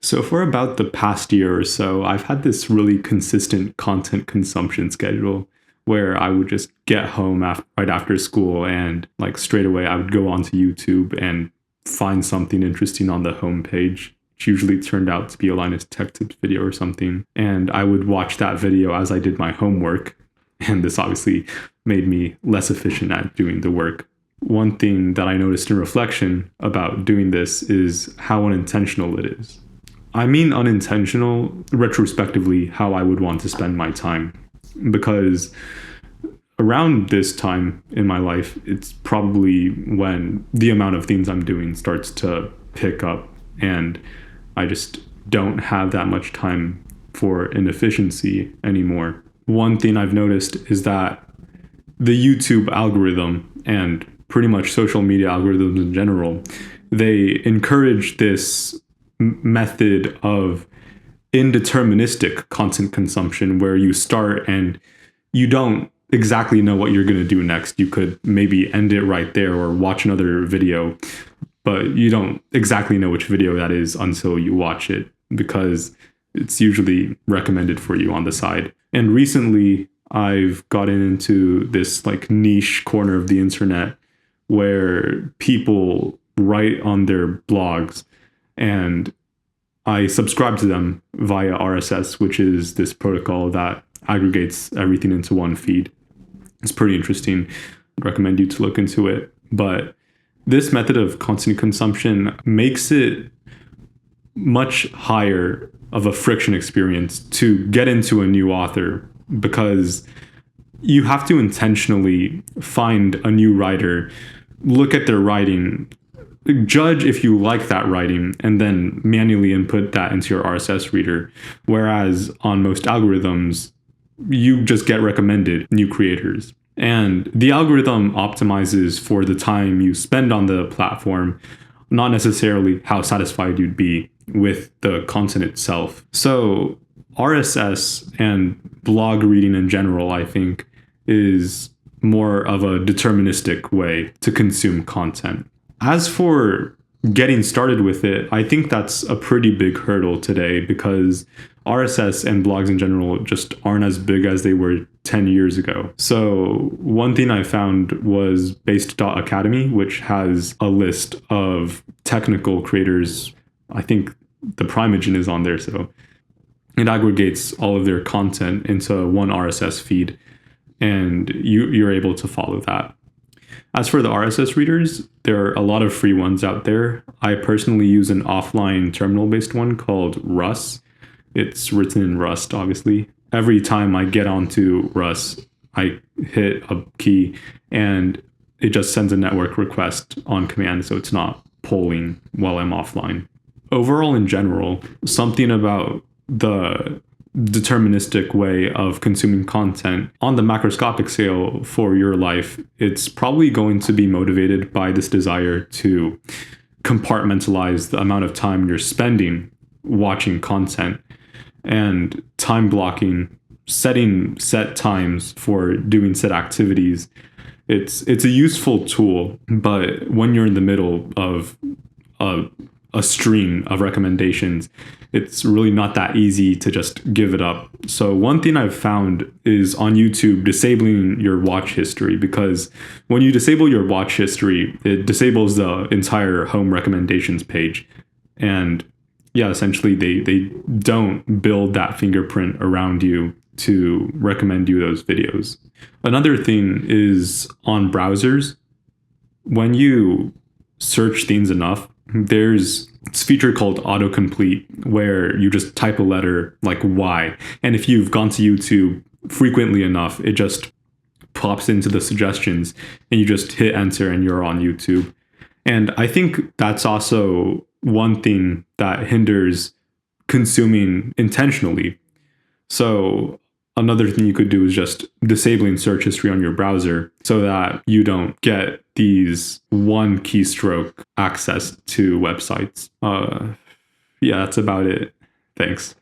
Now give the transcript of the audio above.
So, for about the past year or so, I've had this really consistent content consumption schedule where I would just get home right after school and, like, straight away I would go onto YouTube and find something interesting on the homepage, which usually turned out to be a Linus Tech Tips video or something. And I would watch that video as I did my homework. And this obviously made me less efficient at doing the work. One thing that I noticed in reflection about doing this is how unintentional it is. I mean unintentional, retrospectively, how I would want to spend my time. Because around this time in my life, it's probably when the amount of things I'm doing starts to pick up, and I just don't have that much time for inefficiency anymore. One thing I've noticed is that the YouTube algorithm and pretty much social media algorithms in general, they encourage this method of indeterministic content consumption where you start and you don't exactly know what you're going to do next. You could maybe end it right there or watch another video, but you don't exactly know which video that is until you watch it because it's usually recommended for you on the side. And recently I've gotten into this like niche corner of the internet where people write on their blogs, and I subscribe to them via RSS, which is this protocol that aggregates everything into one feed. It's pretty interesting. I'd recommend you to look into it. But this method of content consumption makes it much higher of a friction experience to get into a new author, because you have to intentionally find a new writer, look at their writing, judge if you like that writing, and then manually input that into your RSS reader. Whereas on most algorithms, you just get recommended new creators. And the algorithm optimizes for the time you spend on the platform, not necessarily how satisfied you'd be with the content itself. So RSS and blog reading in general, I think, is more of a deterministic way to consume content. As for getting started with it, I think that's a pretty big hurdle today because RSS and blogs in general just aren't as big as they were 10 years ago. So one thing I found was Based.Academy, which has a list of technical creators. I think the Primeagen is on there, so it aggregates all of their content into one RSS feed, and you're able to follow that. As for the RSS readers, there are a lot of free ones out there. I personally use an offline terminal-based one called Rus. It's written in Rust, obviously. Every time I get onto Rus, I hit a key and it just sends a network request on command, so it's not polling while I'm offline. Overall, in general, something about the deterministic way of consuming content on the macroscopic scale for your life, it's probably going to be motivated by this desire to compartmentalize the amount of time you're spending watching content and time blocking, setting set times for doing set activities. It's a useful tool, but when you're in the middle of a stream of recommendations, it's really not that easy to just give it up. So one thing I've found is on YouTube, disabling your watch history, because when you disable your watch history, it disables the entire home recommendations page. And yeah, essentially they don't build that fingerprint around you to recommend you those videos. Another thing is on browsers, when you search things enough, there's this feature called autocomplete where you just type a letter like Y. And if you've gone to YouTube frequently enough, it just pops into the suggestions and you just hit enter and you're on YouTube. And I think that's also one thing that hinders consuming intentionally. So another thing you could do is just disabling search history on your browser so that you don't get these one keystroke access to websites. Yeah, that's about it. Thanks.